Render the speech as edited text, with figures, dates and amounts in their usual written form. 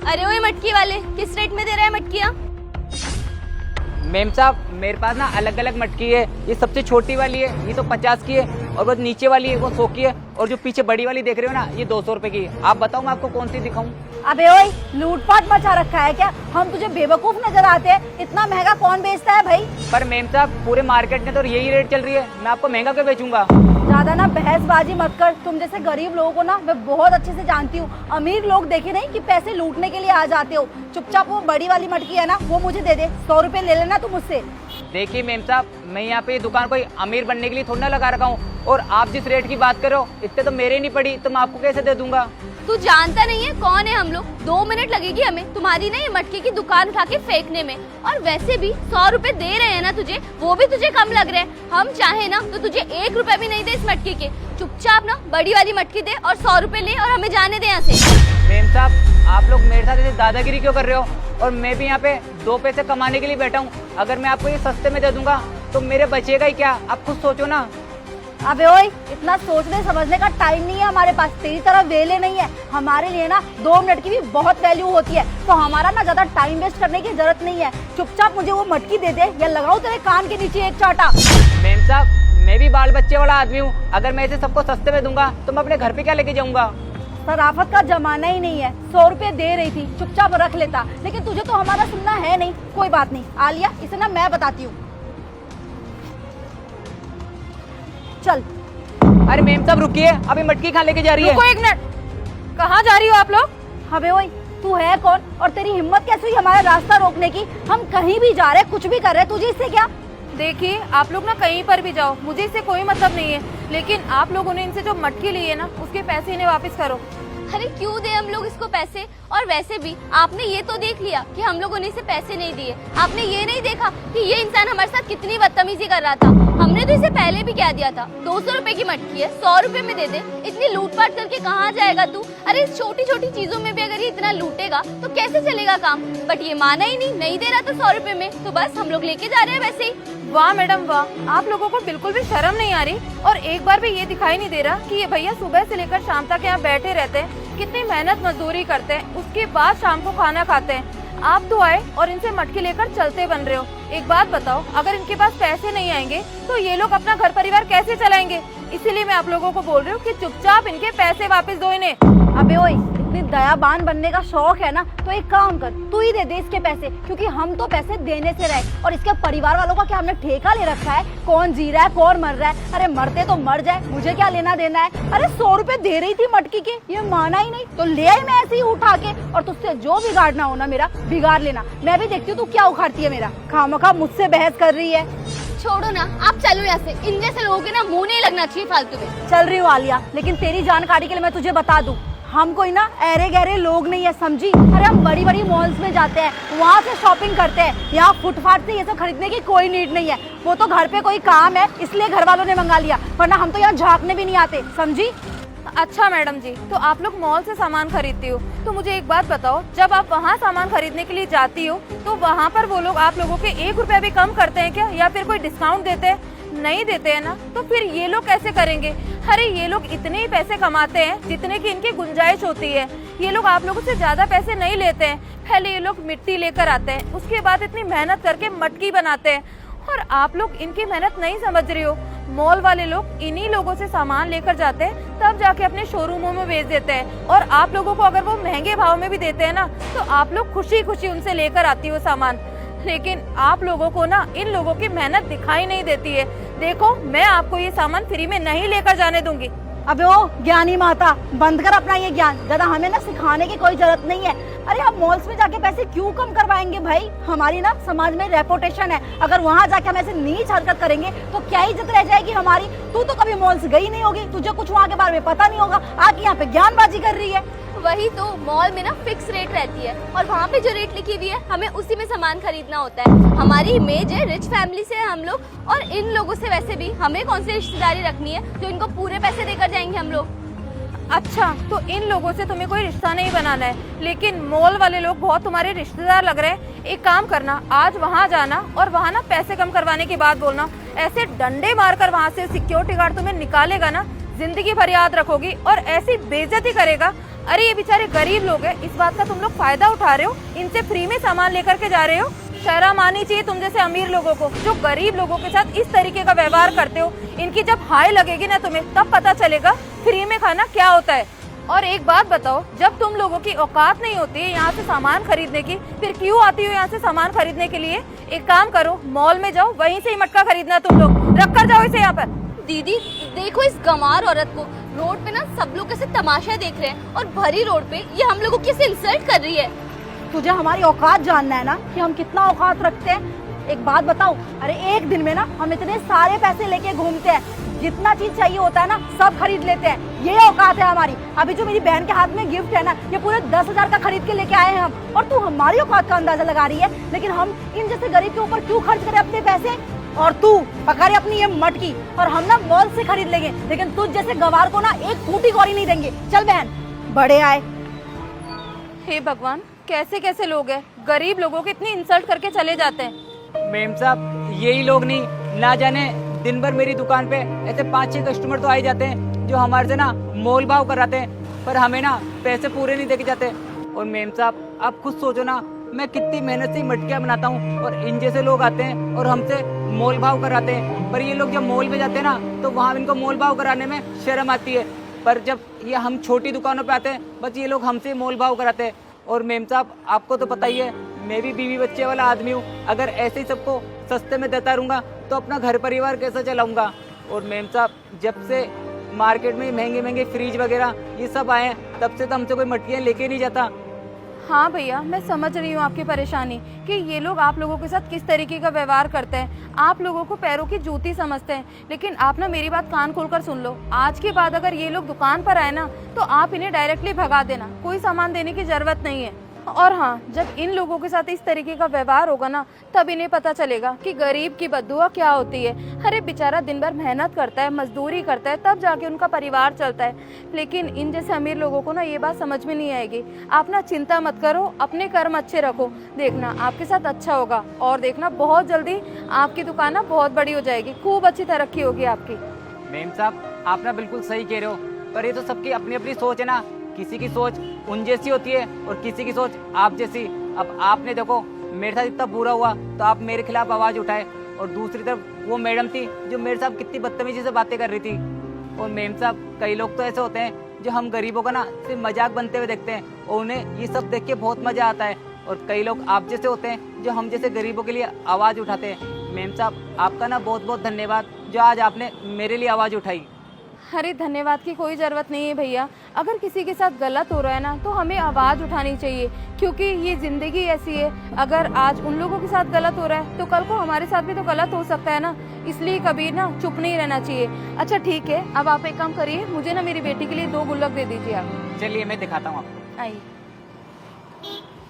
अरे ओए मटकी वाले, किस रेट में दे रहा है मटकियाँ? मेम साहब मेरे पास ना अलग अलग मटकी है। ये सबसे छोटी वाली है, ये तो 50 की है, और वो नीचे वाली है वो 100 की है, और जो पीछे बड़ी वाली देख रहे हो ना ये 200 रुपए की है। आप बताओ मैं आपको कौन सी दिखाऊं? अबे ओए, लूटपाट मचा रखा है क्या? हम तुझे बेवकूफ नजर आते हैं? इतना महंगा कौन बेचता है भाई? पर मेम साहब पूरे मार्केट में तो यही रेट चल रही है, मैं आपको महंगा क्यों बेचूंगा? ज्यादा ना बहसबाजी मत कर। तुम जैसे गरीब लोगों को ना मैं बहुत अच्छे से जानती हूँ। अमीर लोग देखे नहीं कि पैसे लूटने के लिए आ जाते हो। चुपचाप वो बड़ी वाली मटकी है ना वो मुझे दे दे। 100 रुपए ले लेना तुम मुझसे। देखिए मेम साहब, मैं यहाँ पे ये दुकान कोई अमीर बनने के लिए थोड़ा ना लगा रखा हूँ, और आप जिस रेट की बात करो इतने तो मेरे नहीं पड़ी, तो मैं आपको कैसे दे दूंगा? तू जानता नहीं है कौन है हम लोग? 2 मिनट लगेगी हमें तुम्हारी ना ये मटके की दुकान उठा के फेंकने में, और वैसे भी 100 रुपए दे रहे हैं ना तुझे, वो भी तुझे कम लग रहे हैं। हम चाहे ना तो तुझे 1 रुपए भी नहीं दे इस मटके के। चुपचाप ना बड़ी वाली मटकी दे और 100 रुपए ले और हमें जाने दे यहाँ से। मेम साहब आप लोग मेरे साथ ऐसे दादागिरी क्यों कर रहे हो? और मैं भी यहाँ पे 2 पैसे कमाने के लिए बैठा हूँ। अगर मैं आपको ये सस्ते में दे दूंगा तो मेरे बचेगा ही क्या? आप खुद सोचो ना। अबे ओए, इतना सोचने समझने का टाइम नहीं है हमारे पास। तेरी तरह वेले नहीं है। हमारे लिए ना 2 मिनट की भी बहुत वैल्यू होती है, तो हमारा ना ज्यादा टाइम वेस्ट करने की जरूरत नहीं है। चुपचाप मुझे वो मटकी दे दे या लगाओ तेरे कान के नीचे एक चाटा। मेम साहब मैं भी बाल बच्चे वाला आदमी हूँ, अगर मैं इसे सबको सस्ते में दूंगा तो मैं अपने घर पे क्या लेके जाऊंगा? शराफत का जमाना ही नहीं है। 100 रुपए दे रही थी, चुपचाप रख लेता, लेकिन तुझे तो हमारा सुनना है नहीं। कोई बात नहीं आलिया, इसे ना मैं बताती हूँ। चल। अरे मेम साहब रुकिए, अभी मटकी कहाँ लेके जा रही है? रुको 1 मिनट। कहाँ जा रही हो आप लोग? अबे ओए, तू है कौन और तेरी हिम्मत कैसे हुई हमारा रास्ता रोकने की? हम कहीं भी जा रहे, कुछ भी कर रहे, तुझे इससे क्या? देखिए आप लोग ना कहीं पर भी जाओ, मुझे इससे कोई मतलब नहीं है, लेकिन आप लोगों ने इनसे जो मटकी ली है ना उसके पैसे इन्हें वापस करो। अरे क्यों दे हम लोग इसको पैसे? और वैसे भी आपने ये तो देख लिया कि हम लोगों ने इसे पैसे नहीं दिए। आपने ये नहीं देखा कि ये इंसान हमारे साथ कितनी बदतमीजी कर रहा था। हमने तो इसे पहले भी कह दिया था 200 रुपए की मटकी है, 100 रुपए में दे दे। इतनी लूटपाट करके कहाँ जाएगा तू? अरे इस छोटी छोटी चीजों में भी अगर ये इतना लूटेगा तो कैसे चलेगा काम? बट ये माना ही नहीं दे रहा था 100 रुपए में, तो बस हम लोग लेके जा रहे हैं वैसे ही। वाह मैडम वाह, आप लोगों को बिल्कुल भी शर्म नहीं आ रही, और एक बार भी ये दिखाई नहीं दे रहा कि ये भैया सुबह से लेकर शाम तक यहाँ बैठे रहते हैं, कितनी मेहनत मजदूरी करते हैं, उसके बाद शाम को खाना खाते हैं। आप तो आए और इनसे मटकी लेकर चलते बन रहे हो। एक बात बताओ, अगर इनके पास पैसे नहीं आएंगे तो ये लोग अपना घर परिवार कैसे चलाएंगे? इसीलिए मैं आप लोगों को बोल रही हूँ कि चुपचाप इनके पैसे वापस दो इन्हें। अबे ओए, इतनी दयाबान बनने का शौक है ना तो एक काम कर, तू ही दे दे इसके पैसे, क्योंकि हम तो पैसे देने से रहे। और इसके परिवार वालों का क्या हमने ठेका ले रखा है? कौन जी रहा है कौन मर रहा है? अरे मरते तो मर जाए, मुझे क्या लेना देना है? अरे 100 रुपए दे रही थी मटकी के, ये माना ही नहीं, तो ले आई मैं ऐसे ही उठा के। और तुझसे जो बिगाड़ना हो ना मेरा बिगाड़ लेना, मैं भी देखती हूँ तू क्या उखाड़ती है मेरा। खामखा मुझसे बहस कर रही है। छोड़ो ना, आप चलो यहाँ से। इन जैसे लोगों के ना मुंह नहीं लगना चाहिए फालतू में। चल रही हूँ आलिया, लेकिन तेरी जानकारी के लिए मैं तुझे बता दूं, हम कोई ना ऐरे गहरे लोग नहीं है, समझी? अरे हम बड़ी बड़ी मॉल्स में जाते हैं, वहाँ से शॉपिंग करते हैं। यहाँ फुटपाथ से ये सब खरीदने की कोई नीड नहीं है। वो तो घर पे कोई काम है इसलिए घर वालों ने मंगा लिया, वरना हम तो यहाँ झांकने भी नहीं आते, समझी? अच्छा मैडम जी, तो आप लोग मॉल से सामान खरीदती हो, तो मुझे एक बात बताओ, जब आप वहाँ सामान खरीदने के लिए जाती हो तो वहाँ पर वो लोग आप लोगों के 1 रुपया भी कम करते हैं क्या, या फिर कोई डिस्काउंट देते हैं? नहीं देते हैं ना, तो फिर ये लोग कैसे करेंगे? अरे ये लोग इतने ही पैसे कमाते हैं जितने की इनकी गुंजाइश होती है। ये लोग आप लोगों से ज्यादा पैसे नहीं लेते हैं। पहले ये लोग मिट्टी लेकर आते हैं, उसके बाद इतनी मेहनत करके मटकी बनाते हैं, और आप लोग इनकी मेहनत नहीं समझ रही हो। मॉल वाले लोग इन्हीं लोगों से सामान लेकर जाते हैं, तब जाके अपने शोरूमों में बेच देते हैं, और आप लोगों को अगर वो महंगे भाव में भी देते हैं ना तो आप लोग खुशी खुशी उनसे लेकर आती हो सामान। लेकिन आप लोगों को ना इन लोगों की मेहनत दिखाई नहीं देती है। देखो मैं आपको ये सामान फ्री में नहीं लेकर जाने दूंगी। अबे ओ ज्ञानी माता, बंद कर अपना ये ज्ञान, ज्यादा हमें ना सिखाने की कोई जरूरत नहीं है। अरे हम मॉल्स में जाके पैसे क्यों कम करवाएंगे भाई? हमारी ना समाज में रेपुटेशन है, अगर वहाँ जाके हम ऐसे नीच हरकत करेंगे तो क्या इज्जत रह जाएगी हमारी? तू तो कभी मॉल्स गई नहीं होगी, तुझे कुछ वहाँ के बारे में पता नहीं होगा, आके यहाँ पे ज्ञानबाजी कर रही है। वही तो, मॉल में ना फिक्स रेट रहती है, और वहाँ पे जो रेट लिखी हुई है हमें उसी में सामान खरीदना होता है। हमारी इमेज है, रिच फैमिली से है हम लोग, और इन लोगों से वैसे भी हमें कौन सी रिश्तेदारी रखनी है जो इनको पूरे पैसे देकर जाएंगे हम लोग। अच्छा, तो इन लोगों से तुम्हें कोई रिश्ता नहीं बनाना है, लेकिन मॉल वाले लोग बहुत तुम्हारे रिश्तेदार लग रहे हैं। एक काम करना, आज वहाँ जाना और वहाँ ना पैसे कम करवाने की बात बोलना। ऐसे डंडे मारकर वहाँ से सिक्योरिटी गार्ड तुम्हें निकालेगा ना, जिंदगी भर याद रखोगी, और ऐसी बेइज्जती करेगा अरे ये बेचारे गरीब लोग हैं, इस बात का तुम लोग फायदा उठा रहे हो, इनसे फ्री में सामान लेकर के जा रहे हो। शर्म आनी चाहिए तुम जैसे अमीर लोगों को, जो गरीब लोगों के साथ इस तरीके का व्यवहार करते हो। इनकी जब हाय लगेगी ना तुम्हें, तब पता चलेगा फ्री में खाना क्या होता है। और एक बात बताओ, जब तुम लोगों की औकात नहीं होती है यहाँ से सामान खरीदने की, फिर क्यों आती हो यहाँ से सामान खरीदने के लिए? एक काम करो, मॉल में जाओ, वहीं से ही मटका खरीदना तुम लोग, रख कर जाओ इसे यहाँ पर। दीदी देखो इस गंवार औरत को, रोड पे ना सब लोग ऐसे तमाशा देख रहे हैं और भरी रोड पे ये हम लोगों की इंसल्ट कर रही है। तुझे हमारी औकात जानना है ना, कि हम कितना औकात रखते हैं। एक बात बताओ, अरे एक दिन में ना हम इतने सारे पैसे लेके घूमते हैं, जितना चीज चाहिए होता है ना सब खरीद लेते हैं। ये औकात है हमारी। अभी जो मेरी बहन के हाथ में गिफ्ट है ना, ये पूरे 10,000 का खरीद के लेके आए हैं हम, और तू हमारी औकात का अंदाजा लगा रही है। लेकिन हम इन जैसे गरीब के ऊपर क्यों खर्च करें अपने पैसे? और तू पकड़े अपनी ये मटकी, और हम ना मॉल से खरीद लेंगे, लेकिन तुझ जैसे गवार को ना एक फूटी कौड़ी नहीं देंगे। चल बहन, बड़े आए। हे भगवान, कैसे कैसे लोग हैं, गरीब लोगों को इतनी इंसल्ट करके चले जाते हैं। मेम साहब यही लोग नहीं, ना जाने दिन भर मेरी दुकान पे ऐसे 5-6 कस्टमर तो आ ही जाते हैं जो हमारे से ना मोल भाव कराते हैं, पर हमें ना पैसे पूरे नहीं देके जाते। और मेम साहब आप खुद सोचो ना, मैं कितनी मेहनत से मटकियाँ बनाता हूँ, और इन जैसे लोग आते हैं और हमसे मोल भाव कराते हैं। पर ये लोग जब मॉल में जाते हैं ना, तो वहाँ इनको मोल भाव कराने में शर्म आती है, पर जब ये हम छोटी दुकानों पे आते हैं, बस ये लोग हमसे मोल भाव कराते हैं। और मेम साहब आपको तो पता ही है, मैं भी बीवी बच्चे वाला आदमी हूँ। अगर ऐसे ही सबको सस्ते में देता रहूँगा तो अपना घर परिवार कैसे चलाऊँगा? और मेम साहब जब से मार्केट में महंगे महंगे फ्रिज वगैरह ये सब आए हैं, तब से तो हमसे कोई मटकियाँ लेके नहीं जाता। हाँ भैया, मैं समझ रही हूँ आपकी परेशानी कि ये लोग आप लोगों के साथ किस तरीके का व्यवहार करते हैं, आप लोगों को पैरों की जूती समझते हैं। लेकिन आप ना मेरी बात कान खोलकर सुन लो, आज के बाद अगर ये लोग दुकान पर आए ना, तो आप इन्हें डायरेक्टली भगा देना, कोई सामान देने की जरूरत नहीं है। और हाँ, जब इन लोगों के साथ इस तरीके का व्यवहार होगा ना, तब इन्हें पता चलेगा कि गरीब की बद्दुआ क्या होती है। अरे बेचारा दिन भर मेहनत करता है, मजदूरी करता है, तब जाके उनका परिवार चलता है। लेकिन इन जैसे अमीर लोगों को ना ये बात समझ में नहीं आएगी। आप ना चिंता मत करो, अपने कर्म अच्छे रखो, देखना आपके साथ अच्छा होगा। और देखना बहुत जल्दी आपकी दुकान ना बहुत बड़ी हो जाएगी, खूब अच्छी तरक्की होगी आपकी। मेम साहब आप ना बिल्कुल सही कह रहे हो, पर ये तो सबकी अपनी अपनी सोच है ना। किसी की सोच उन जैसी होती है और किसी की सोच आप जैसी। अब आपने देखो मेरे साथ इतना बुरा हुआ तो आप मेरे खिलाफ आवाज उठाए, और दूसरी तरफ वो मैडम थी जो मेरे साथ कितनी बदतमीजी से बातें कर रही थी। और मेम साहब कई लोग तो ऐसे होते हैं जो हम गरीबों का ना सिर्फ मजाक बनते हुए देखते हैं, और उन्हें ये सब देख के बहुत मजा आता है। और कई लोग आप जैसे होते हैं जो हम जैसे गरीबों के लिए आवाज उठाते हैं। मेम साहब आपका ना बहुत बहुत धन्यवाद जो आज आपने मेरे लिए आवाज उठाई। अरे धन्यवाद की कोई ज़रूरत नहीं है भैया। अगर किसी के साथ गलत हो रहा है ना, तो हमें आवाज़ उठानी चाहिए, क्योंकि ये ज़िंदगी ऐसी है। अगर आज उन लोगों के साथ गलत हो रहा है, तो कल को हमारे साथ भी तो गलत हो सकता है ना। इसलिए कभी ना चुप नहीं रहना चाहिए। अच्छा ठीक है, अब आप एक काम करिए, मुझे ना मेरी बेटी के लिए 2 गुल्लक दे दीजिए आप। चलिए मैं दिखाता हूँ आपको। आइए।